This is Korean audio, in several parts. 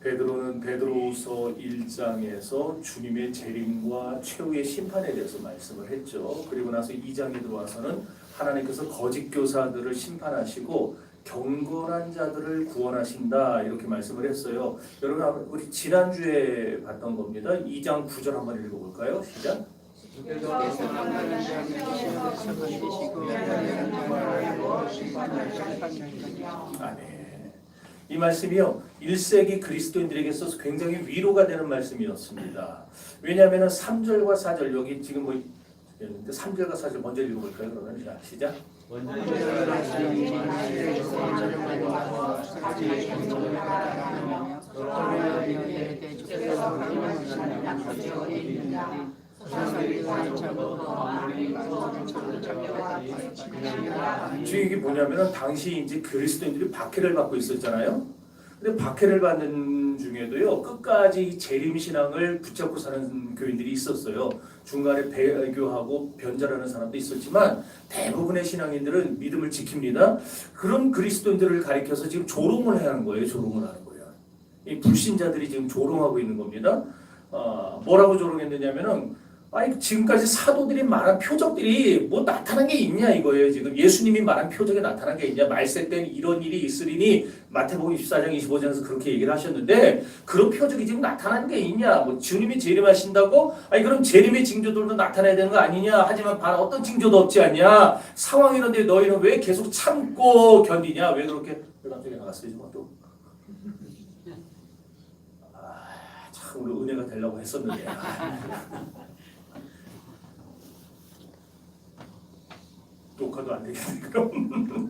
베드로는 베드로후서 1장에서 주님의 재림과 최후의 심판에 대해서 말씀을 했죠. 그리고 나서 2장에 들어와서는 하나님께서 거짓 교사들을 심판하시고 경건한 자들을 구원하신다 이렇게 말씀을 했어요. 여러분 우리 지난주에 봤던 겁니다. 2장 9절 한번 읽어볼까요? 시작. 아멘. 이 말씀이요 1세기 그리스도인들에게 있어서 굉장히 위로가 되는 말씀이었습니다. 왜냐하면 3절과 4절 여기 지금 뭐 3절과 4절 먼저 읽어볼까요? 그러면 자, 시작. 지금 이게 뭐냐면은 당시 이제 그리스도인들이 박해를 받고 있었잖아요. 근데 박해를 받는 중에도요 끝까지 재림 신앙을 붙잡고 사는 교인들이 있었어요. 중간에 배교하고 변절하는 사람도 있었지만 대부분의 신앙인들은 믿음을 지킵니다. 그런 그리스도인들을 가리켜서 지금 조롱을 해야 하는 거예요. 조롱을 하는 거예요. 이 불신자들이 지금 조롱하고 있는 겁니다. 뭐라고 조롱했느냐면은 아니 지금까지 사도들이 말한 표적들이 뭐 나타난 게 있냐 이거예요. 지금 예수님이 말한 표적이 나타난 게 있냐. 말세 때는 이런 일이 있으리니 마태복음 24장 25장에서 그렇게 얘기를 하셨는데 그런 표적이 지금 나타난 게 있냐. 뭐 주님이 재림하신다고 아니 그럼 재림의 징조들도 나타나야 되는 거 아니냐. 하지만 바로 어떤 징조도 없지 않냐. 상황이 이런데 너희는 왜 계속 참고 견디냐. 왜 그렇게 갑자기 나갔어요 지금 또. 참 우리 은혜가 되려고 했었는데. 녹화도 안 되겠네 그럼.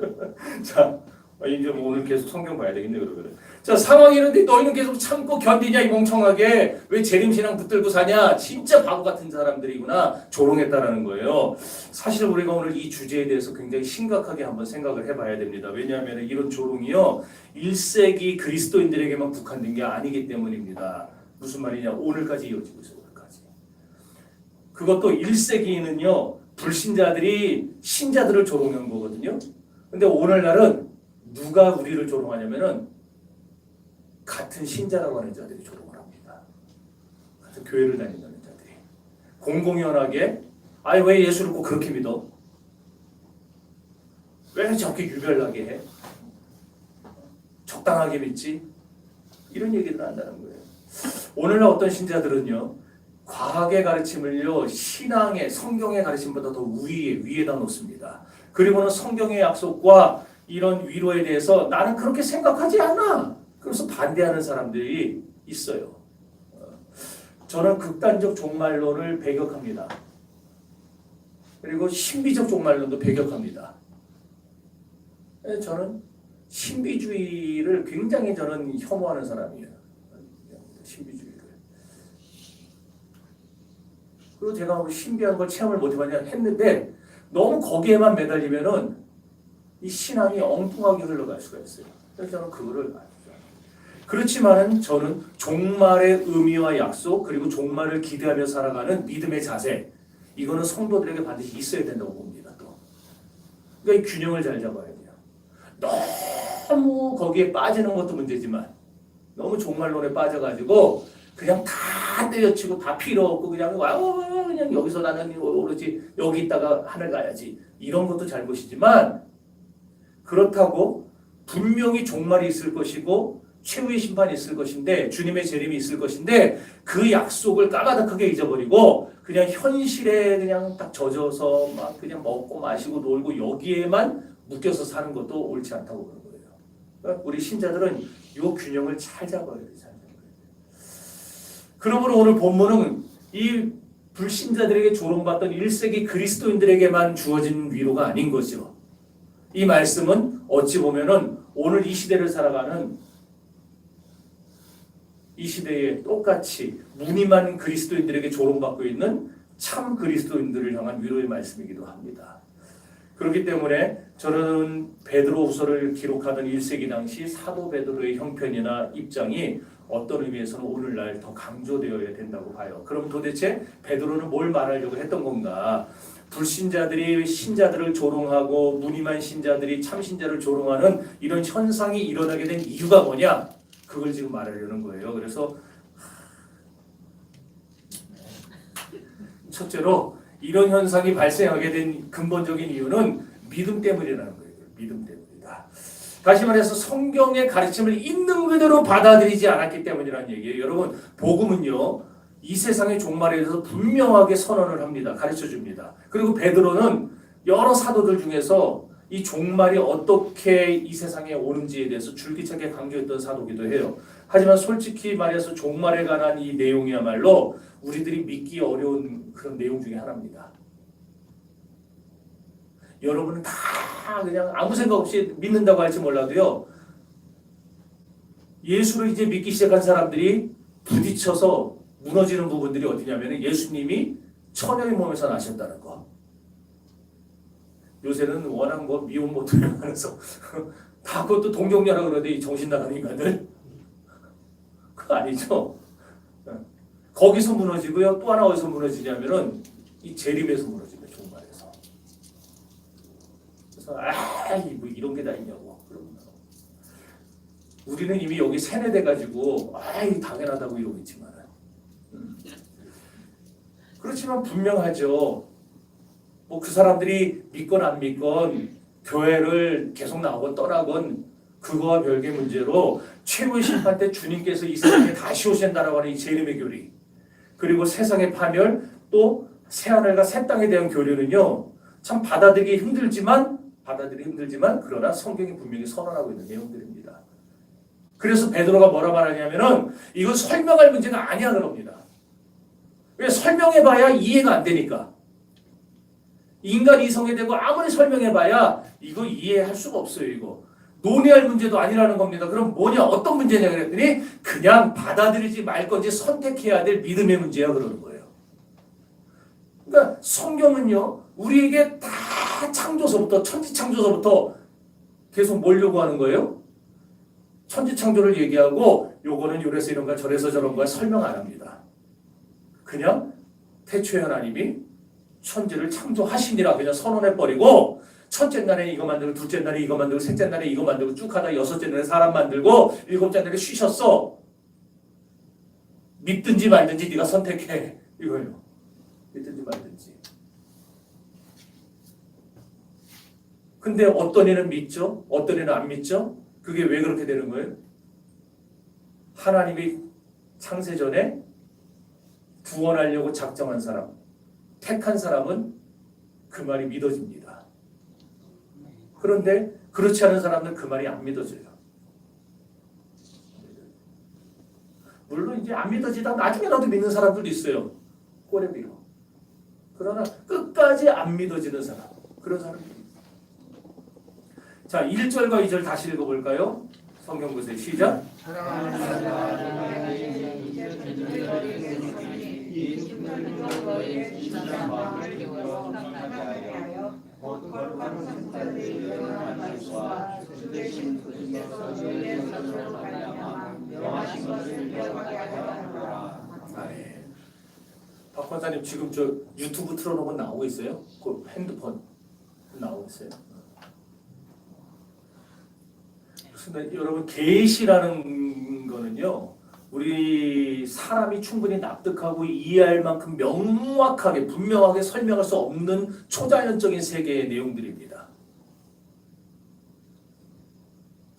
자 이제 뭐 오늘 계속 성경 봐야 되겠네 그러면. 자 상황이 이런데 너희는 계속 참고 견디냐 이 멍청하게 왜 재림신앙 붙들고 사냐 진짜 바보 같은 사람들이구나 조롱했다라는 거예요. 사실 우리가 오늘 이 주제에 대해서 굉장히 심각하게 한번 생각을 해봐야 됩니다. 왜냐하면 이런 조롱이요 1세기 그리스도인들에게만 국한된 게 아니기 때문입니다. 무슨 말이냐 오늘까지 이어지고 있어요. 오늘까지. 그것도 1세기는요 불신자들이 신자들을 조롱한 거거든요. 근데 오늘날은 누가 우리를 조롱하냐면은 같은 신자라고 하는 자들이 조롱을 합니다. 같은 교회를 다닌다는 자들이 공공연하게 아니 왜 예수를 꼭 그렇게 믿어? 왜 저렇게 유별나게 해? 적당하게 믿지? 이런 얘기를 한다는 거예요. 오늘날 어떤 신자들은요 과학의 가르침을요 신앙의 성경의 가르침보다 더 위에다 놓습니다. 그리고는 성경의 약속과 이런 위로에 대해서 나는 그렇게 생각하지 않아. 그래서 반대하는 사람들이 있어요. 저는 극단적 종말론을 배격합니다. 그리고 신비적 종말론도 배격합니다. 저는 신비주의를 굉장히 저는 혐오하는 사람이에요. 신비주의. 그리고 제가 신비한 걸 체험을 못 해봤냐 했는데 너무 거기에만 매달리면은 이 신앙이 엉뚱하게 흘러갈 수가 있어요. 그래서 저는 그거를 알죠. 그렇지만은 저는 종말의 의미와 약속 그리고 종말을 기대하며 살아가는 믿음의 자세 이거는 성도들에게 반드시 있어야 된다고 봅니다. 또 그러니까 이 균형을 잘 잡아야 돼요. 너무 거기에 빠지는 것도 문제지만 너무 종말론에 빠져가지고 그냥 다 때려치고 다 필요 없고 그냥 여기서 나는 오로지 여기 있다가 하늘 가야지 이런 것도 잘못이지만 그렇다고 분명히 종말이 있을 것이고 최후의 심판이 있을 것인데 주님의 재림이 있을 것인데 그 약속을 까마득하게 잊어버리고 그냥 현실에 그냥 딱 젖어서 막 그냥 먹고 마시고 놀고 여기에만 묶여서 사는 것도 옳지 않다고 그러는 거예요. 그러니까 우리 신자들은 이 균형을 잘 잡아야 돼요. 그러므로 오늘 본문은 이 불신자들에게 조롱받던 1세기 그리스도인들에게만 주어진 위로가 아닌 거죠. 이 말씀은 어찌 보면은 오늘 이 시대를 살아가는 이 시대에 똑같이 무늬만 그리스도인들에게 조롱받고 있는 참 그리스도인들을 향한 위로의 말씀이기도 합니다. 그렇기 때문에 저는 베드로후서를 기록하던 1세기 당시 사도 베드로의 형편이나 입장이 어떤 의미에서는 오늘날 더 강조되어야 된다고 봐요. 그럼 도대체 베드로는 뭘 말하려고 했던 건가? 불신자들이 신자들을 조롱하고 무늬만 신자들이 참신자를 조롱하는 이런 현상이 일어나게 된 이유가 뭐냐? 그걸 지금 말하려는 거예요. 그래서 첫째로 이런 현상이 발생하게 된 근본적인 이유는 믿음 때문이라는 거예요. 믿음 때문이다. 다시 말해서 성경의 가르침을 있는 그대로 받아들이지 않았기 때문이라는 얘기예요. 여러분, 복음은요, 이 세상의 종말에 대해서 분명하게 선언을 합니다. 가르쳐 줍니다. 그리고 베드로는 여러 사도들 중에서 이 종말이 어떻게 이 세상에 오는지에 대해서 줄기차게 강조했던 사도기도 해요. 하지만 솔직히 말해서 종말에 관한 이 내용이야말로 우리들이 믿기 어려운 그런 내용 중에 하나입니다. 여러분은 다 그냥 아무 생각 없이 믿는다고 할지 몰라도요, 예수를 이제 믿기 시작한 사람들이 부딪혀서 무너지는 부분들이 어디냐면 예수님이 처녀의 몸에서 나셨다는 거. 요새는 워낙 뭐 미혼 모델을 하면서 다 그것도 동정녀라고 그러는데 이 정신 나간 인간들. 그거 아니죠. 거기서 무너지고요. 또 하나 어디서 무너지냐면은 이 재림에서 무너집니다. 종말에서. 그래서 뭐 이런 게 다 있냐고. 그러면 우리는 이미 여기 세뇌돼 가지고 당연하다고 이러고 있지만 그렇지만 분명하죠. 뭐 그 사람들이 믿건 안 믿건 교회를 계속 나오건 떠나건 그거와 별개 문제로 최후의 심판 때 주님께서 이 세상에 다시 오신다라고 하는 이 재림의 교리, 그리고 세상의 파멸, 또 새하늘과 새 땅에 대한 교리는요, 참 받아들이기 힘들지만 그러나 성경이 분명히 선언하고 있는 내용들입니다. 그래서 베드로가 뭐라 말하냐면은 이건 설명할 문제가 아니야 그럽니다. 왜? 설명해봐야 이해가 안 되니까. 인간 이성에 대고 아무리 설명해봐야 이거 이해할 수가 없어요. 이거 논의할 문제도 아니라는 겁니다. 그럼 뭐냐, 어떤 문제냐 그랬더니 그냥 받아들이지 말 건지 선택해야 될 믿음의 문제야 그러는 거예요. 그러니까 성경은요, 우리에게 다 창조서부터, 천지창조서부터 계속 뭘 요구하는 거예요? 천지창조를 얘기하고 요거는 요래서 이런가 저래서 저런가 설명 안 합니다. 그냥 태초에 하나님이 천지를 창조하시니라 그냥 선언해버리고, 첫째 날에 이거 만들고, 둘째 날에 이거 만들고, 셋째 날에 이거 만들고 쭉 하다 여섯째 날에 사람 만들고, 일곱째 날에 쉬셨어. 믿든지 말든지 네가 선택해. 이거예요. 믿든지 말든지. 근데 어떤 애는 믿죠? 어떤 애는 안 믿죠? 그게 왜 그렇게 되는 거예요? 하나님이 창세전에 구원하려고 작정한 사람, 택한 사람은 그 말이 믿어집니다. 그런데 그렇지 않은 사람은 그 말이 안 믿어져요. 물론 이제 안 믿어지다 나중에라도 믿는 사람들도 있어요. 꼬레비로. 그러나 끝까지 안 믿어지는 사람, 그런 사람들이 있어요. 자, 1절과 2절 다시 읽어볼까요? 성경 보세요. 시작. 박 권사님 지금 저 유튜브 틀어놓으면 나오고 있어요? 그 핸드폰 나오고 있어요? 그렇습니다. 여러분, 계시라는 거는요, 우리 사람이 충분히 납득하고 이해할 만큼 명확하게 분명하게 설명할 수 없는 초자연적인 세계의 내용들입니다.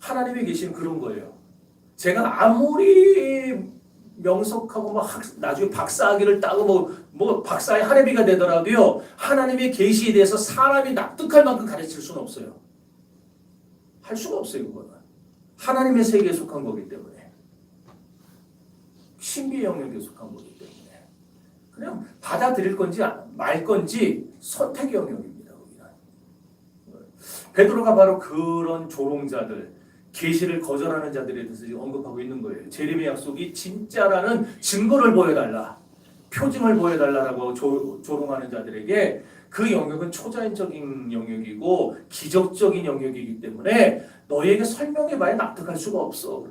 하나님의 계시는 그런 거예요. 제가 아무리 명석하고 나중에 박사학위를 따고 뭐 박사의 할애비가 되더라도요, 하나님의 계시에 대해서 사람이 납득할 만큼 가르칠 수는 없어요. 할 수가 없어요. 그거는 하나님의 세계에 속한 거기 때문에, 신비의 영역에 속한 거기 때문에 그냥 받아들일 건지 말 건지 선택의 영역입니다. 거기는. 베드로가 바로 그런 조롱자들, 계시를 거절하는 자들에 대해서 언급하고 있는 거예요. 재림의 약속이 진짜라는 증거를 보여달라, 표징을 보여달라라고 조롱하는 자들에게 그 영역은 초자연적인 영역이고 기적적인 영역이기 때문에 너희에게 설명해봐야 납득할 수가 없어.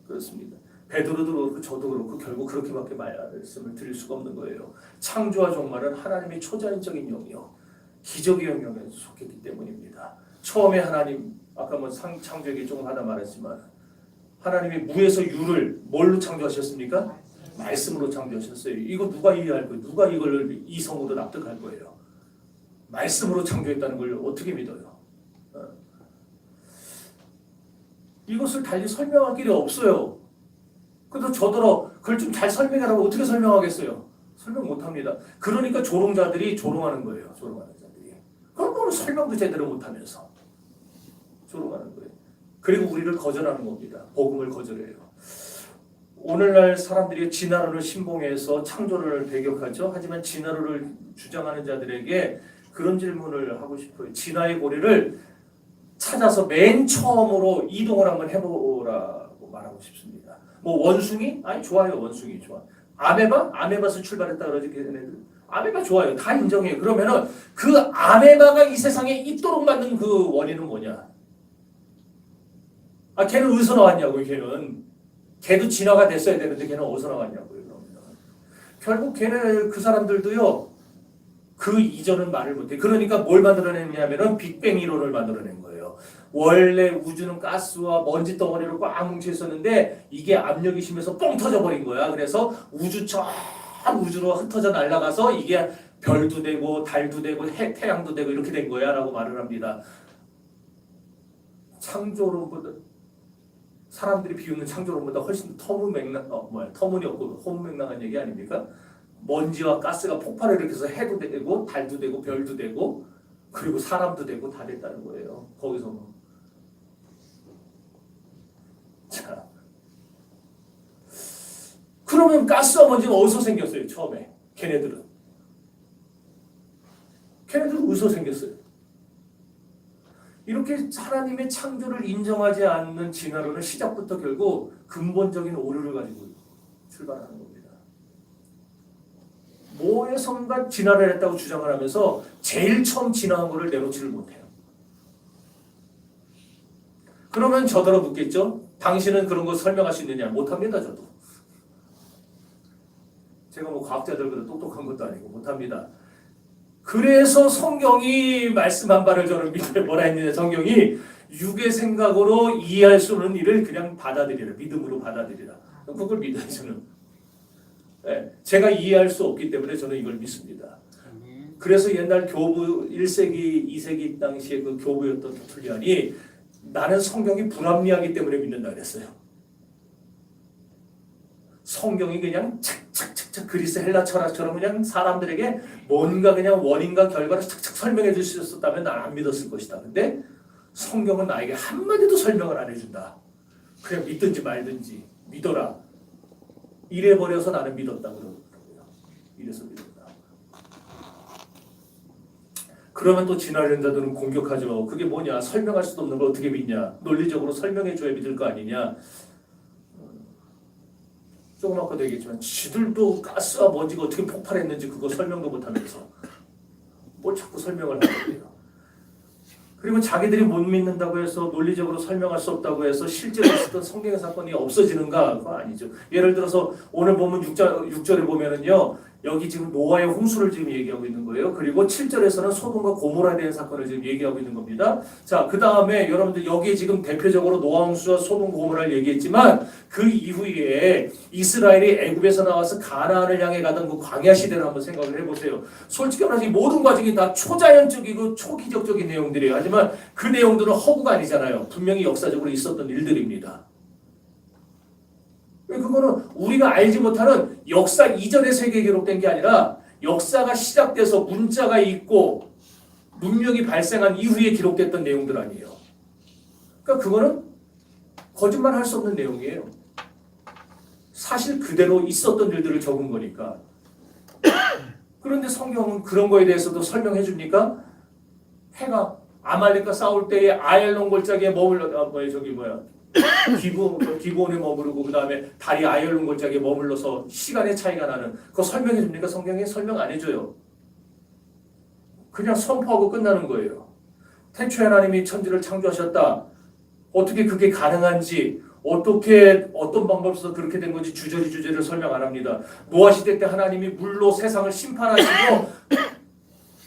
그렇습니다. 베드로도 그렇고 저도 그렇고 결국 그렇게밖에 말씀을 드릴 수가 없는 거예요. 창조와 종말은 하나님의 초자연적인 영역, 기적의 영역에 속했기 때문입니다. 처음에 하나님, 아까 창조 얘기 조금 하다 말했지만 하나님이 무에서 유를 뭘로 창조하셨습니까? 말씀으로 창조하셨어요. 이거 누가 이해할 거예요? 누가 이걸 이성으로 납득할 거예요? 말씀으로 창조했다는 걸 어떻게 믿어요? 이것을 달리 설명할 길이 없어요. 그래도 저더러 그걸 좀 잘 설명하라고 어떻게 설명하겠어요? 설명 못합니다. 그러니까 조롱자들이 조롱하는 거예요. 조롱하는 자들이. 그럼 그걸 설명도 제대로 못하면서 조롱하는 거예요. 그리고 우리를 거절하는 겁니다. 복음을 거절해요. 오늘날 사람들이 진화론을 신봉해서 창조론을 배격하죠. 하지만 진화론을 주장하는 자들에게 그런 질문을 하고 싶어요. 진화의 고리를 찾아서 맨 처음으로 이동을 한번 해보라고 말하고 싶습니다. 뭐 원숭이? 아니 좋아요. 원숭이 좋아. 아메바? 아메바에서 출발했다 그러지 걔네들. 아메바 좋아요. 다 인정해요. 그러면은 그 아메바가 이 세상에 있도록 만든 그 원인은 뭐냐? 아 걔는 어디서 나왔냐고요. 걔도 진화가 됐어야 되는데 걔는 어디서 나왔냐고요. 그러면 결국 걔네 그 사람들도요. 그 이전은 말을 못해. 그러니까 뭘 만들어냈냐면은 빅뱅 이론을 만들어낸 거예요. 원래 우주는 가스와 먼지 덩어리로 꽉 뭉쳐 있었는데 이게 압력이 심해서 뻥 터져버린 거야. 그래서 우주로 흩어져 날아가서 이게 별도 되고 달도 되고 태양도 되고 이렇게 된 거야 라고 말을 합니다. 창조론보다 사람들이 비우는 창조론보다 훨씬 터무니없고 호문맹랑한 얘기 아닙니까? 먼지와 가스가 폭발을 일으켜서 해도 되고 달도 되고 별도 되고 그리고 사람도 되고 다 됐다는 거예요. 거기서 자 그러면 가스와 먼지는 어디서 생겼어요? 처음에 걔네들은 어디서 생겼어요? 이렇게 하나님의 창조를 인정하지 않는 진화론은 시작부터 결국 근본적인 오류를 가지고 출발하는 겁니다. 모의 성과 진화를 했다고 주장을 하면서 제일 처음 진화한 거를 내놓지를 못해요. 그러면 저더러 묻겠죠? 당신은 그런 거 설명할 수 있느냐? 못합니다. 저도. 제가 뭐 과학자들보다 똑똑한 것도 아니고 못합니다. 그래서 성경이 말씀한 바를 저는 믿어요. 뭐라 했느냐? 성경이 육의 생각으로 이해할 수 없는 일을 그냥 받아들이라. 믿음으로 받아들이라. 그걸 믿어요. 저는. 네, 제가 이해할 수 없기 때문에 저는 이걸 믿습니다. 그래서 옛날 교부 1세기, 2세기 당시에 그 교부였던 터툴리안이 나는 성경이 불합리하기 때문에 믿는다 그랬어요. 성경이 그냥 착착착착 그리스 헬라 철학처럼 그냥 사람들에게 뭔가 그냥 원인과 결과를 착착 설명해 줄 수 있었다면 난 안 믿었을 것이다. 근데 성경은 나에게 한마디도 설명을 안 해준다. 그냥 믿든지 말든지 믿어라. 이래버려서 나는 믿었다 그러더라고요. 이래서 믿었다. 그러면 또 진화론자들은 공격하죠. 그게 뭐냐? 설명할 수도 없는 걸 어떻게 믿냐? 논리적으로 설명해줘야 믿을 거 아니냐? 조금 아까도 얘기했지만 지들도 가스와 먼지가 어떻게 폭발했는지 그거 설명도 못하면서 뭘 자꾸 설명을 하거든요. 그리고 자기들이 못 믿는다고 해서 논리적으로 설명할 수 없다고 해서 실제로 있었던 성경의 사건이 없어지는가? 그거 아니죠. 예를 들어서 오늘 보면 6절에 보면은요. 여기 지금 노아의 홍수를 지금 얘기하고 있는 거예요. 그리고 7절에서는 소돔과 고모라에 대한 사건을 지금 얘기하고 있는 겁니다. 자, 그 다음에 여러분들 여기에 지금 대표적으로 노아 홍수와 소돔 고모라를 얘기했지만 그 이후에 이스라엘이 애굽에서 나와서 가나안을 향해 가던 그 광야 시대를 한번 생각을 해보세요. 솔직히 말해서 이 모든 과정이 다 초자연적이고 초기적적인 내용들이에요. 하지만 그 내용들은 허구가 아니잖아요. 분명히 역사적으로 있었던 일들입니다. 그거는 우리가 알지 못하는 역사 이전의 세계에 기록된 게 아니라 역사가 시작돼서 문자가 있고 문명이 발생한 이후에 기록됐던 내용들 아니에요. 그러니까 그거는 거짓말할 수 없는 내용이에요. 사실 그대로 있었던 일들을 적은 거니까. 그런데 성경은 그런 거에 대해서도 설명해 줍니까? 해가 아말렉과 싸울 때에 아얄론 골짜기에 기브온에 머무르고 그 다음에 달이 아얄론 골짜기에 머물러서 시간의 차이가 나는 그거 설명해 줍니까? 성경에 설명 안 해줘요. 그냥 선포하고 끝나는 거예요. 태초에 하나님이 천지를 창조하셨다. 어떻게 그게 가능한지 어떤 방법에서 그렇게 된 건지 주저리를 설명 안 합니다. 노아 시대 때 하나님이 물로 세상을 심판하시고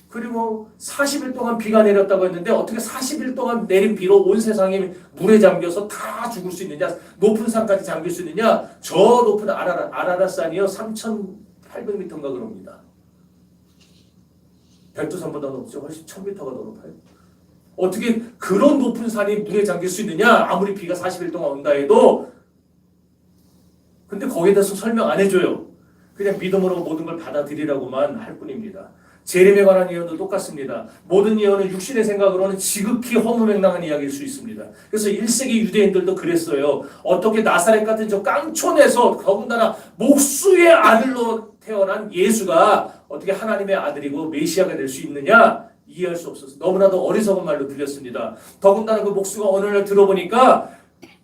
그리고 40일 동안 비가 내렸다고 했는데 어떻게 40일 동안 내린 비로 온 세상이 물에 잠겨서 다 죽을 수 있느냐? 높은 산까지 잠길 수 있느냐? 저 높은 아라랏산이요 3,800m인가 그럽니다. 백두산보다 높죠. 훨씬 1,000m가 더 높아요. 어떻게 그런 높은 산이 물에 잠길 수 있느냐? 아무리 비가 40일 동안 온다 해도. 근데 거기에 대해서 설명 안 해줘요. 그냥 믿음으로 모든 걸 받아들이라고만 할 뿐입니다. 재림에 관한 예언도 똑같습니다. 모든 예언은 육신의 생각으로는 지극히 허무맹랑한 이야기일 수 있습니다. 그래서 1세기 유대인들도 그랬어요. 어떻게 나사렛 같은 저 깡촌에서 더군다나 목수의 아들로 태어난 예수가 어떻게 하나님의 아들이고 메시아가 될 수 있느냐? 이해할 수 없어서 너무나도 어리석은 말로 들렸습니다. 더군다나 그 목수가 어느 날 들어보니까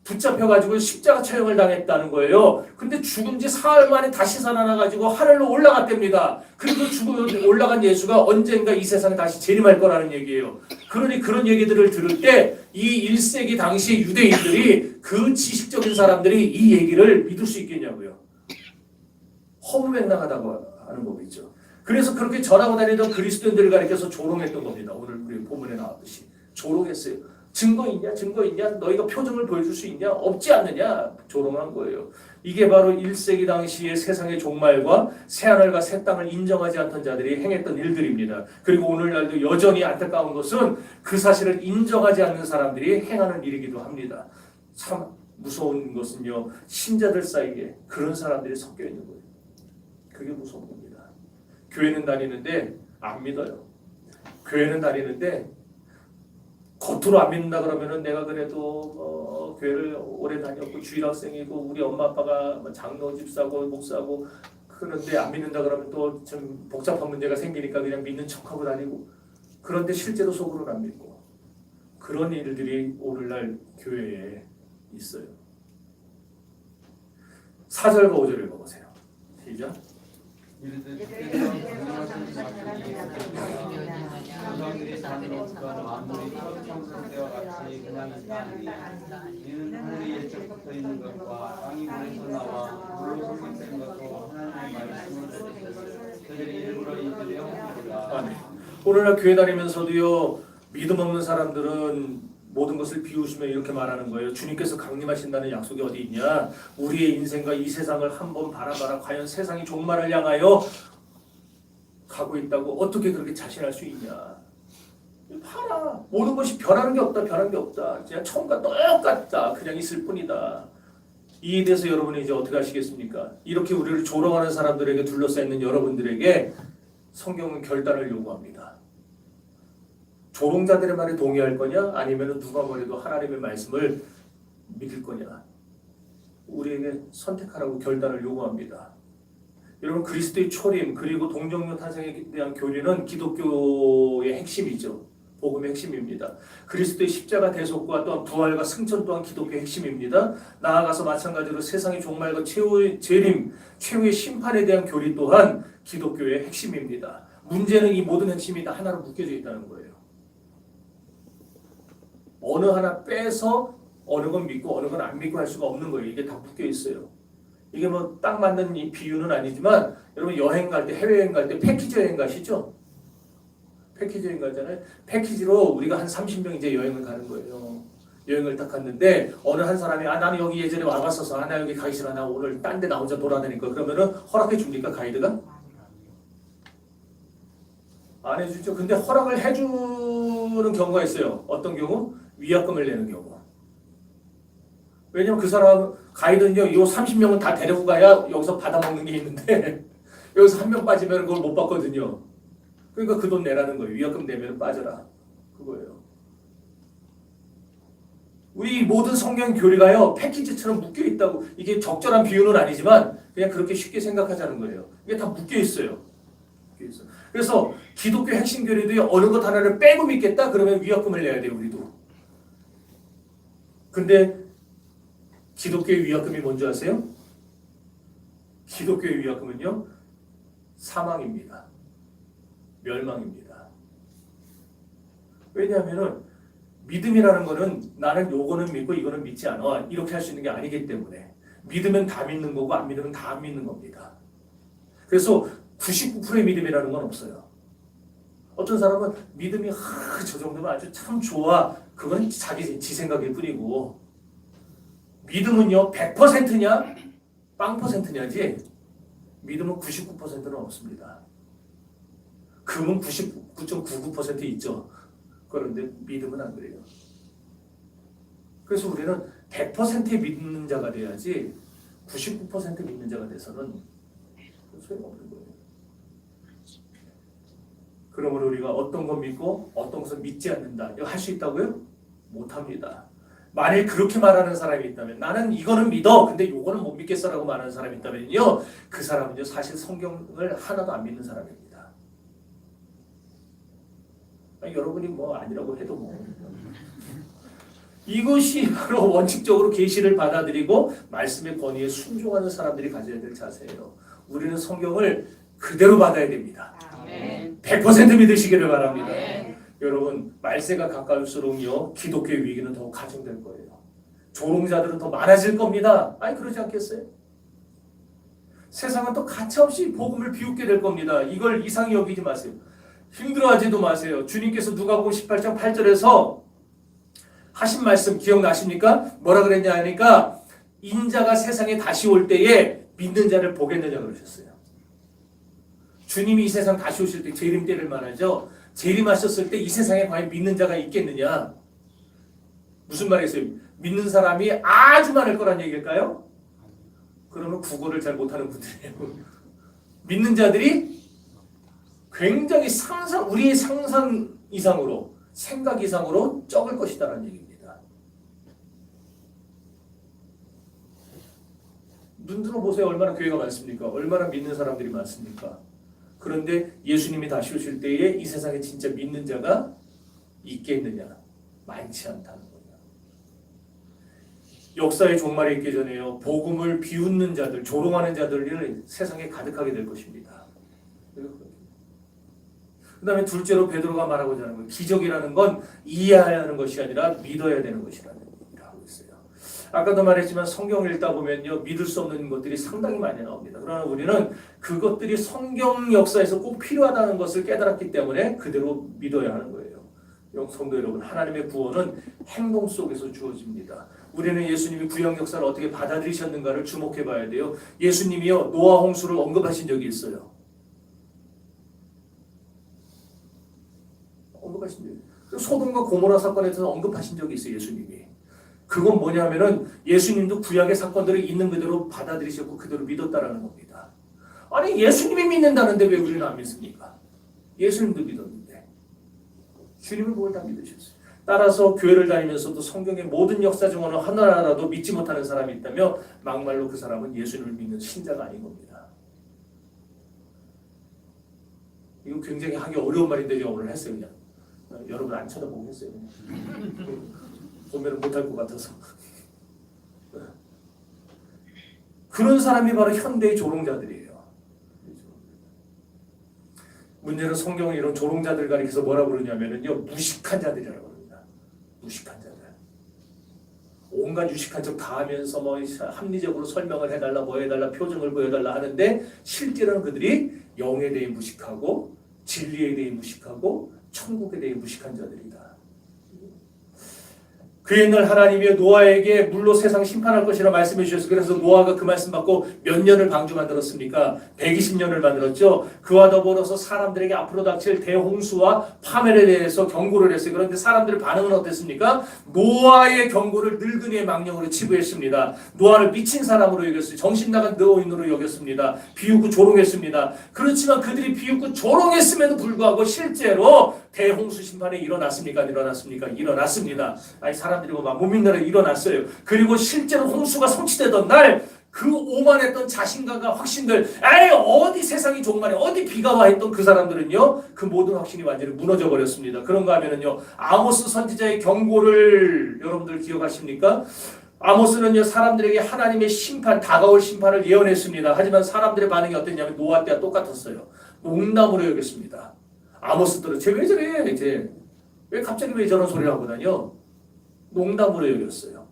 붙잡혀가지고 십자가 처형을 당했다는 거예요. 근데 죽은 지 사흘 만에 다시 살아나가지고 하늘로 올라갔답니다. 그리고 죽어 올라간 예수가 언젠가 이 세상에 다시 재림할 거라는 얘기예요. 그러니 그런 얘기들을 들을 때 이 1세기 당시 유대인들이 그 지식적인 사람들이 이 얘기를 믿을 수 있겠냐고요. 허무맹랑하다고 하는 거겠죠. 그래서 그렇게 전하고 다니던 그리스도인들을 가리켜서 조롱했던 겁니다. 오늘 우리 본문에 나왔듯이 조롱했어요. 증거 있냐? 증거 있냐? 너희가 표정을 보여줄 수 있냐? 없지 않느냐? 조롱한 거예요. 이게 바로 1세기 당시의 세상의 종말과 새하늘과 새 땅을 인정하지 않던 자들이 행했던 일들입니다. 그리고 오늘날도 여전히 안타까운 것은 그 사실을 인정하지 않는 사람들이 행하는 일이기도 합니다. 참 무서운 것은요. 신자들 사이에 그런 사람들이 섞여 있는 거예요. 그게 무서운 겁니다. 교회는 다니는데 안 믿어요. 교회는 다니는데 겉으로 안 믿는다 그러면은 내가 그래도 교회를 오래 다녔고 주일 학생이고 우리 엄마 아빠가 장로 집사고 목사고 그런데 안 믿는다 그러면 또 좀 복잡한 문제가 생기니까 그냥 믿는 척하고 다니고 그런데 실제로 속으로는 안 믿고 그런 일들이 오늘날 교회에 있어요. 4절과 5절을 읽어보세요. 시작. 조상들이 산으로부터 만물이 평상때와 같이 그냥 있다니 이는 하늘이 예적부터 있는 것과 땅이 물에서 나와 물로 성립된 것도 하나님의 말씀을 듣고 그들이 일부러 잊으려 함이로라. 오늘날 교회 다니면서도요 믿음 없는 사람들은 모든 것을 비우시며 이렇게 말하는 거예요. 주님께서 강림하신다는 약속이 어디 있냐? 우리의 인생과 이 세상을 한번 바라봐라. 과연 세상이 종말을 향하여 가고 있다고 어떻게 그렇게 자신할 수 있냐? 봐라. 모든 것이 변하는 게 없다. 변한 게 없다. 그냥 처음과 똑같다. 그냥 있을 뿐이다. 이에 대해서 여러분이 이제 어떻게 하시겠습니까? 이렇게 우리를 조롱하는 사람들에게 둘러싸여 있는 여러분들에게 성경은 결단을 요구합니다. 조롱자들의 말에 동의할 거냐? 아니면 누가 뭐래도 하나님의 말씀을 믿을 거냐? 우리에게 선택하라고 결단을 요구합니다. 여러분 그리스도의 초림 그리고 동정녀 탄생에 대한 교리는 기독교의 핵심이죠. 복음의 핵심입니다. 그리스도의 십자가 대속과 또한 부활과 승천 또한 기독교의 핵심입니다. 나아가서 마찬가지로 세상의 종말과 최후의 재림, 최후의 심판에 대한 교리 또한 기독교의 핵심입니다. 문제는 이 모든 핵심이 다 하나로 묶여져 있다는 거예요. 어느 하나 빼서 어느 건 믿고 어느 건 안 믿고 할 수가 없는 거예요. 이게 다 묶여 있어요. 이게 뭐 딱 맞는 이 비유는 아니지만 여러분 여행 갈 때 해외여행 갈 때 패키지 여행 가시죠? 패키지 여행 가잖아요. 패키지로 우리가 한 30명 이제 여행을 가는 거예요. 여행을 딱 갔는데 어느 한 사람이 나는 여기 예전에 와봤어서 나 여기 가기 싫어 나 오늘 딴 데 나 혼자 돌아다닐 거야. 그러면은 허락해 줍니까 가이드가? 안 해주죠. 근데 허락을 해주는 경우가 있어요. 어떤 경우? 위약금을 내는 경우. 왜냐면 그 사람 가이드는요, 요 30명은 다 데리고 가야 여기서 받아먹는 게 있는데 여기서 한 명 빠지면 그걸 못 받거든요. 그러니까 그 돈 내라는 거예요. 위약금 내면 빠져라. 그거예요. 우리 모든 성경 교리가요, 패키지처럼 묶여 있다고. 이게 적절한 비유는 아니지만 그냥 그렇게 쉽게 생각하자는 거예요. 이게 다 묶여 있어요. 그래서 기독교 핵심 교리도요, 어느 것 하나를 빼고 믿겠다? 그러면 위약금을 내야 돼요, 우리도. 근데 기독교의 위약금이 뭔지 아세요? 기독교의 위약금은요, 사망입니다. 멸망입니다. 왜냐하면은 믿음이라는 거는 나는 요거는 믿고 이거는 믿지 않아. 이렇게 할 수 있는 게 아니기 때문에 믿으면 다 믿는 거고 안 믿으면 다 안 믿는 겁니다. 그래서 99%의 믿음이라는 건 없어요. 어떤 사람은 믿음이 저 정도면 아주 참 좋아. 그건 자기 지 생각일 뿐이고 믿음은요 100%냐 빵 퍼센트냐지 믿음은 99%는 없습니다. 금은 99.99% 있죠. 그런데 믿음은 안 그래요. 그래서 우리는 100% 믿는 자가 돼야지 99% 믿는 자가 돼서는 소용없는 거예요. 그러므로 우리가 어떤 건 믿고 어떤 것은 믿지 않는다. 이거 할 수 있다고요? 못합니다. 만일 그렇게 말하는 사람이 있다면 나는 이거는 믿어. 근데 이거는 못 믿겠어라고 말하는 사람이 있다면요. 그 사람은요. 사실 성경을 하나도 안 믿는 사람입니다. 아니, 여러분이 뭐 아니라고 해도 뭐. 이것이 바로 원칙적으로 계시를 받아들이고 말씀의 권위에 순종하는 사람들이 가져야 될 자세예요. 우리는 성경을 그대로 받아야 됩니다. 100% 믿으시기를 바랍니다. 여러분 말세가 가까울수록요 기독교의 위기는 더욱 가중될 거예요. 조롱자들은 더 많아질 겁니다. 아니 그러지 않겠어요? 세상은 또 가차없이 복음을 비웃게 될 겁니다. 이걸 이상히 여기지 마세요. 힘들어하지도 마세요. 주님께서 누가복음 18장 8절에서 하신 말씀 기억나십니까? 뭐라 그랬냐 하니까 인자가 세상에 다시 올 때에 믿는 자를 보겠느냐 그러셨어요. 주님이 이 세상 다시 오실 때 재림 때를 말하죠. 재림하셨을 때 이 세상에 과연 믿는 자가 있겠느냐? 무슨 말이겠어요? 믿는 사람이 아주 많을 거란 얘기일까요? 그러면 국어를 잘 못하는 분들이에요. 믿는 자들이 굉장히 우리의 상상 이상으로 생각 이상으로 적을 것이다라는 얘기입니다. 눈 들어보세요. 얼마나 교회가 많습니까? 얼마나 믿는 사람들이 많습니까? 그런데 예수님이 다시 오실 때에 이 세상에 진짜 믿는 자가 있겠느냐? 많지 않다는 거예요. 역사의 종말이 있기 전에요. 복음을 비웃는 자들, 조롱하는 자들이 세상에 가득하게 될 것입니다. 그 다음에 둘째로 베드로가 말하고자 하는 거예요. 기적이라는 건 이해해야 하는 것이 아니라 믿어야 되는 것이라는 얘기를 하고 있어요. 아까도 말했지만 성경을 읽다 보면요. 믿을 수 없는 것들이 상당히 많이 나옵니다. 그러나 우리는 그것들이 성경 역사에서 꼭 필요하다는 것을 깨달았기 때문에 그대로 믿어야 하는 거예요. 성도 여러분, 하나님의 구원은 행동 속에서 주어집니다. 우리는 예수님이 구약 역사를 어떻게 받아들이셨는가를 주목해 봐야 돼요. 예수님이요. 노아 홍수를 언급하신 적이 있어요. 언급하신 적이 있어요. 소돔과 고모라 사건에서 언급하신 적이 있어요. 예수님이. 그건 뭐냐면은 예수님도 구약의 사건들을 있는 그대로 받아들이셨고 그대로 믿었다라는 겁니다. 아니 예수님이 믿는다는데 왜 우리는 안 믿습니까? 예수님도 믿었는데 주님을 보고 다 믿으셨어요. 따라서 교회를 다니면서도 성경의 모든 역사 중 어느 하나라도 믿지 못하는 사람이 있다면 막말로 그 사람은 예수님을 믿는 신자가 아닌 겁니다. 이거 굉장히 하기 어려운 말인데 제가 오늘 했어요. 그냥 여러분 안 쳐다보고 했어요. 보면 못할 것 같아서. 그런 사람이 바로 현대의 조롱자들이에요. 문제는 성경은 이런 조롱자들 가리켜서 뭐라고 그러냐면요. 무식한 자들이라고 합니다. 무식한 자들. 온갖 유식한 척 다 하면서 뭐 합리적으로 설명을 해달라, 뭐 해달라, 표정을 보여달라 하는데 실제로는 그들이 영에 대해 무식하고 진리에 대해 무식하고 천국에 대해 무식한 자들이다. 그 옛날 하나님이 노아에게 물로 세상 심판할 것이라 말씀해 주셨어요. 그래서 노아가 그 말씀 받고 몇 년을 방주 만들었습니까? 120년을 만들었죠. 그와 더불어서 사람들에게 앞으로 닥칠 대홍수와 파멸에 대해서 경고를 했어요. 그런데 사람들의 반응은 어땠습니까? 노아의 경고를 늙은이의 망령으로 치부했습니다. 노아를 미친 사람으로 여겼어요. 정신 나간 노인으로 여겼습니다. 비웃고 조롱했습니다. 그렇지만 그들이 비웃고 조롱했음에도 불구하고 실제로 대홍수 심판이 일어났습니까? 일어났습니까? 일어났습니다. 아니 사람들이 못 믿느라 일어났어요. 그리고 실제로 홍수가 성취되던 날 그 오만했던 자신감과 확신들, 에이 어디 세상이 종말에 어디 비가 와 했던 그 사람들은요, 그 모든 확신이 완전히 무너져 버렸습니다. 그런가 하면은요, 아모스 선지자의 경고를 여러분들 기억하십니까? 아모스는요 사람들에게 하나님의 심판, 다가올 심판을 예언했습니다. 하지만 사람들의 반응이 어땠냐면 노아 때와 똑같았어요. 농담으로 여겼습니다. 아모스들은 쟤 왜 저래? 쟤 왜 갑자기 왜 저런 소리를 하고 다녀? 농담으로 여겼어요.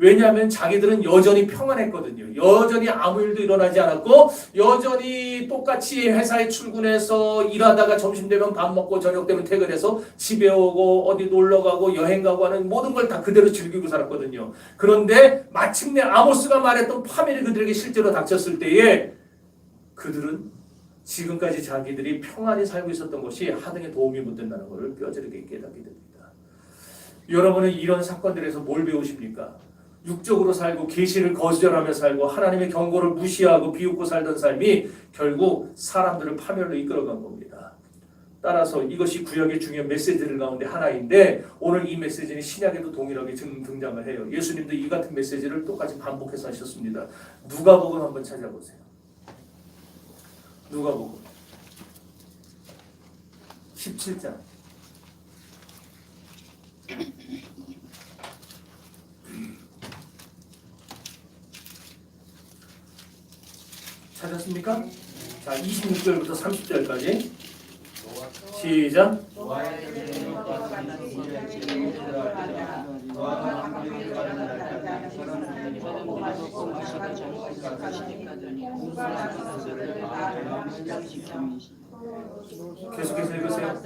왜냐하면 자기들은 여전히 평안했거든요. 여전히 아무 일도 일어나지 않았고 여전히 똑같이 회사에 출근해서 일하다가 점심 되면 밥 먹고 저녁 되면 퇴근해서 집에 오고 어디 놀러 가고 여행 가고 하는 모든 걸 다 그대로 즐기고 살았거든요. 그런데 마침내 아모스가 말했던 파멸이 그들에게 실제로 닥쳤을 때에 그들은 지금까지 자기들이 평안히 살고 있었던 것이 하등에 도움이 못 된다는 것을 뼈저리게 깨닫게 됩니다. 여러분은 이런 사건들에서 뭘 배우십니까? 육적으로 살고 계시를 거절하며 살고 하나님의 경고를 무시하고 비웃고 살던 삶이 결국 사람들을 파멸로 이끌어간 겁니다. 따라서 이것이 구약의 중요한 메시지들 가운데 하나인데 오늘 이 메시지는 신약에도 동일하게 등장을 해요. 예수님도 이 같은 메시지를 똑같이 반복해서 하셨습니다. 누가복음 한번 찾아보세요. 누가복음 17장 찾았습니까? 자, 26절부터 30절까지 시작. 계속해서 읽으세요.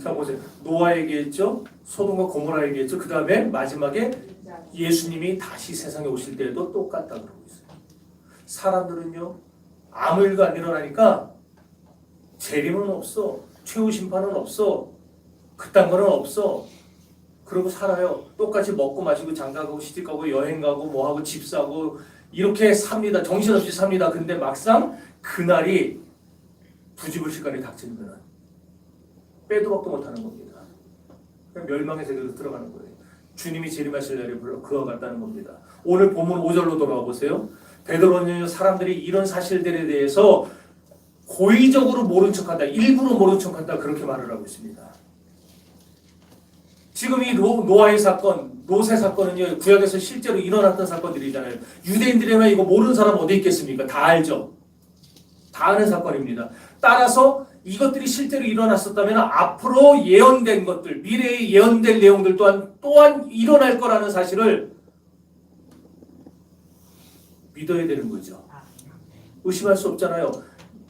자 보세요. 노아 얘기했죠. 소돔과 고모라 얘기했죠. 그 다음에 마지막에 예수님이 다시 세상에 오실 때에도 똑같다 그러고 있어요. 사람들은요 아무 일도 안 일어나니까 재림은 없어, 최후 심판은 없어, 그딴 거는 없어. 그러고 살아요. 똑같이 먹고 마시고 장가가고 시집가고 여행가고 뭐하고 집 사고 이렇게 삽니다. 정신없이 삽니다. 근데 막상 그날이 부지불식간에 닥치면 빼도 박도 못하는 겁니다. 그냥 멸망의 세계로 들어가는 거예요. 주님이 재림하실 날이 그와 같다는 겁니다. 오늘 본문 5절로 돌아와 보세요. 베드로는 사람들이 이런 사실들에 대해서 고의적으로 모른 척한다, 일부러 모른 척한다 그렇게 말을 하고 있습니다. 지금 이 노아의 사건, 노세 사건은요 구약에서 실제로 일어났던 사건들이잖아요. 유대인들이나 이거 모르는 사람 어디 있겠습니까? 다 알죠. 다 아는 사건입니다. 따라서 이것들이 실제로 일어났었다면 앞으로 예언된 것들, 미래에 예언될 내용들 또한 일어날 거라는 사실을 믿어야 되는 거죠. 의심할 수 없잖아요.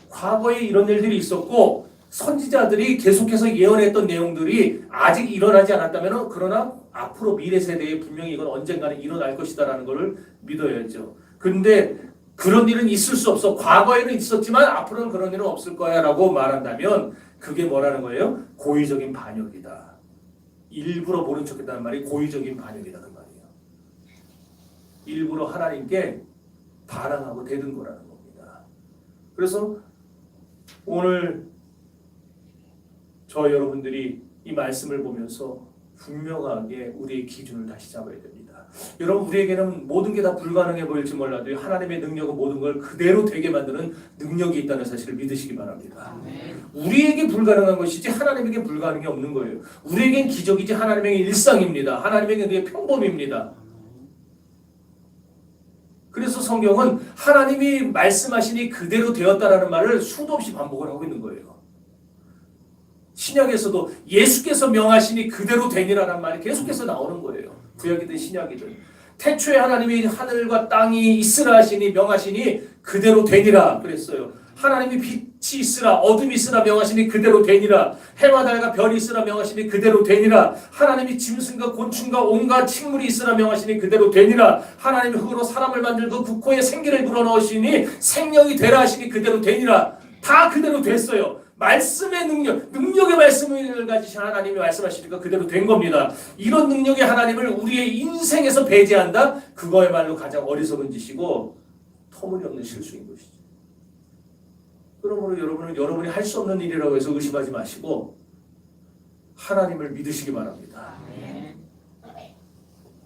과거에 이런 일들이 있었고 선지자들이 계속해서 예언했던 내용들이 아직 일어나지 않았다면 그러나 앞으로 미래 세대에 분명히 이건 언젠가는 일어날 것이다라는 것을 믿어야죠. 그런데 그런 일은 있을 수 없어. 과거에는 있었지만 앞으로는 그런 일은 없을 거야 라고 말한다면 그게 뭐라는 거예요? 고의적인 반역이다. 일부러 모른 척했다는 말이 고의적인 반역이다 그 말이에요. 일부러 하나님께 반항하고 대든 거라는 겁니다. 그래서 오늘 저 여러분들이 이 말씀을 보면서 분명하게 우리의 기준을 다시 잡아야 됩니다. 여러분 우리에게는 모든 게 다 불가능해 보일지 몰라도 하나님의 능력은 모든 걸 그대로 되게 만드는 능력이 있다는 사실을 믿으시기 바랍니다. 우리에게 불가능한 것이지 하나님에게 불가능이 없는 거예요. 우리에겐 기적이지 하나님에게 일상입니다. 하나님에게 그게 평범입니다. 그래서 성경은 하나님이 말씀하시니 그대로 되었다라는 말을 수도 없이 반복을 하고 있는 거예요. 신약에서도 예수께서 명하시니 그대로 되니라는 말이 계속해서 나오는 거예요. 구약이든 신약이든. 태초에 하나님이 하늘과 땅이 있으라 하시니 명하시니 그대로 되니라 그랬어요. 하나님이 빛이 있으라 어둠이 있으라 명하시니 그대로 되니라. 해와 달과 별이 있으라 명하시니 그대로 되니라. 하나님이 짐승과 곤충과 온갖 식물이 있으라 명하시니 그대로 되니라. 하나님이 흙으로 사람을 만들고 그 코에 생기를 불어넣으시니 생명이 되라 하시니 그대로 되니라. 다 그대로 됐어요. 말씀의 능력의 말씀을 가지신 하나님이 말씀하시니까 그대로 된 겁니다. 이런 능력의 하나님을 우리의 인생에서 배제한다? 그거야말로 가장 어리석은 짓이고 터무니없는 실수인 것이죠. 그러므로 여러분은 여러분이 할 수 없는 일이라고 해서 의심하지 마시고 하나님을 믿으시기 바랍니다.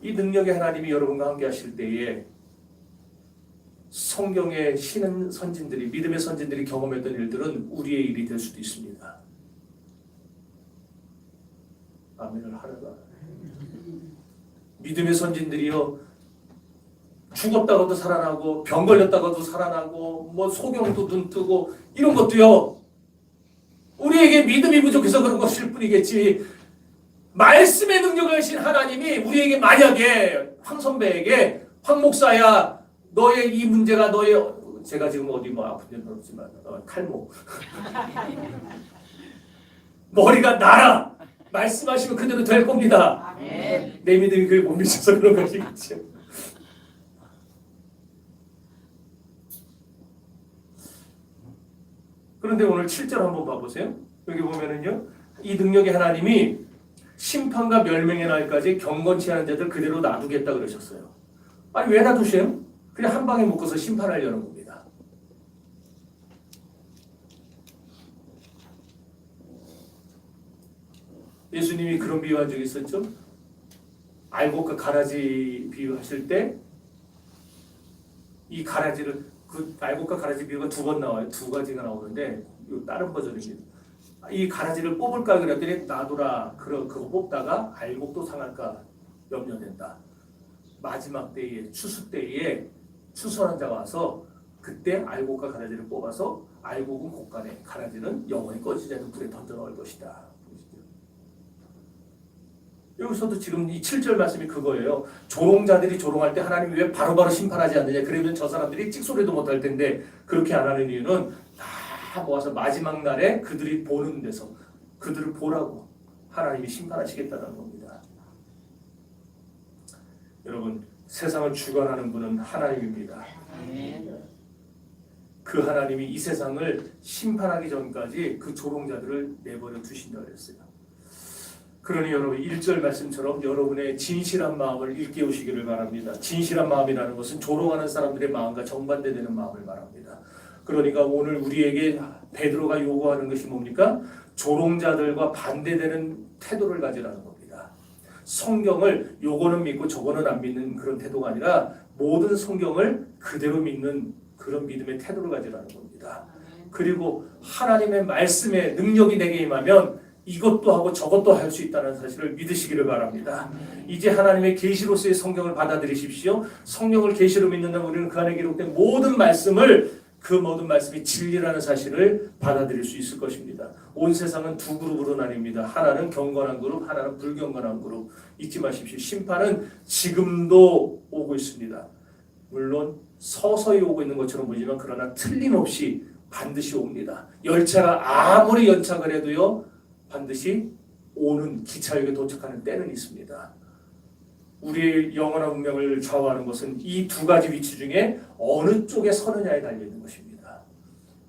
이 능력의 하나님이 여러분과 함께 하실 때에 성경의 신은 선진들이 믿음의 선진들이 경험했던 일들은 우리의 일이 될 수도 있습니다. 아멘을 하려다. 믿음의 선진들이요 죽었다가도 살아나고 병 걸렸다가도 살아나고 뭐 소경도 눈 뜨고 이런 것도요 우리에게 믿음이 부족해서 그런 것일 뿐이겠지 말씀의 능력을 하신 하나님이 우리에게 만약에 황 선배에게 황 목사야 너의 이 문제가 너의 제가 지금 어디 뭐 아픈 데는 없지만 탈모 머리가 나라 말씀하시면 그대로 될 겁니다. 내 믿음이 그게 못 미쳐서 그런 것이겠죠. 그런데 오늘 7절 한번 봐보세요. 여기 보면은요 이 능력의 하나님이 심판과 멸망의 날까지 경건치 않은 자들 그대로 놔두겠다 그러셨어요. 아니 왜 놔두세요? 그냥 한 방에 묶어서 심판하려는 겁니다. 예수님이 그런 비유한 적이 있었죠. 알곡과 가라지 비유하실 때 이 가라지를 그 알곡과 가라지 비유가 두 번 나와요. 두 가지가 나오는데 다른 버전입니다. 이 가라지를 뽑을까 그랬더니 놔두라. 그거 뽑다가 알곡도 상할까 염려된다. 마지막 때에 추수 때에 추수하는 자가 와서 그때 알곡과 가라지를 뽑아서 알곡은 곳간에 가라지는 영원히 꺼지지 않는 불에 던져 넣을 것이다. 여기서도 지금 이 7절 말씀이 그거예요. 조롱자들이 조롱할 때 하나님이 왜 바로바로 심판하지 않느냐. 그러면 저 사람들이 찍소리도 못할 텐데 그렇게 안 하는 이유는 다 모아서 마지막 날에 그들이 보는 데서 그들을 보라고 하나님이 심판하시겠다는 겁니다. 여러분 세상을 주관하는 분은 하나님입니다. 그 하나님이 이 세상을 심판하기 전까지 그 조롱자들을 내버려 두신다고 했어요. 그러니 여러분 1절 말씀처럼 여러분의 진실한 마음을 일깨우시기를 바랍니다. 진실한 마음이라는 것은 조롱하는 사람들의 마음과 정반대되는 마음을 말합니다. 그러니까 오늘 우리에게 베드로가 요구하는 것이 뭡니까? 조롱자들과 반대되는 태도를 가지라는 겁니다. 성경을 요거는 믿고 저거는 안 믿는 그런 태도가 아니라 모든 성경을 그대로 믿는 그런 믿음의 태도를 가지라는 겁니다. 그리고 하나님의 말씀에 능력이 내게 임하면 이것도 하고 저것도 할 수 있다는 사실을 믿으시기를 바랍니다. 이제 하나님의 계시로서의 성경을 받아들이십시오. 성경을 계시로 믿는다면 우리는 그 안에 기록된 모든 말씀을 그 모든 말씀이 진리라는 사실을 받아들일 수 있을 것입니다. 온 세상은 두 그룹으로 나뉩니다. 하나는 경건한 그룹, 하나는 불경건한 그룹. 잊지 마십시오. 심판은 지금도 오고 있습니다. 물론 서서히 오고 있는 것처럼 보이지만 그러나 틀림없이 반드시 옵니다. 열차가 아무리 연착을 해도요 반드시 오는 기차역에 도착하는 때는 있습니다. 우리의 영원한 운명을 좌우하는 것은 이 두 가지 위치 중에 어느 쪽에 서느냐에 달려있는 것입니다.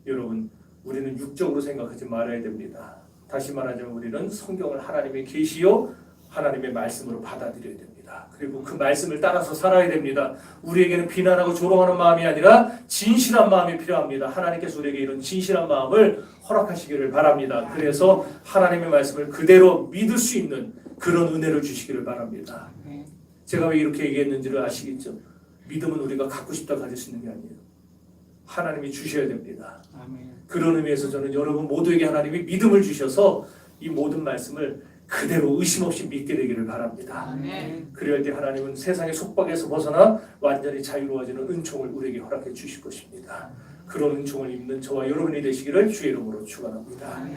여러분 우리는 육적으로 생각하지 말아야 됩니다. 다시 말하자면 우리는 성경을 하나님의 계시요 하나님의 말씀으로 받아들여야 됩니다. 그리고 그 말씀을 따라서 살아야 됩니다. 우리에게는 비난하고 조롱하는 마음이 아니라 진실한 마음이 필요합니다. 하나님께서 우리에게 이런 진실한 마음을 허락하시기를 바랍니다. 그래서 하나님의 말씀을 그대로 믿을 수 있는 그런 은혜를 주시기를 바랍니다. 제가 왜 이렇게 얘기했는지를 아시겠죠? 믿음은 우리가 갖고 싶다 가질 수 있는 게 아니에요. 하나님이 주셔야 됩니다. 그런 의미에서 저는 여러분 모두에게 하나님이 믿음을 주셔서 이 모든 말씀을 그대로 의심 없이 믿게 되기를 바랍니다. 그럴 때 하나님은 세상의 속박에서 벗어나 완전히 자유로워지는 은총을 우리에게 허락해 주실 것입니다. 그런 은총을 입는 저와 여러분이 되시기를 주의 이름으로 축원합니다.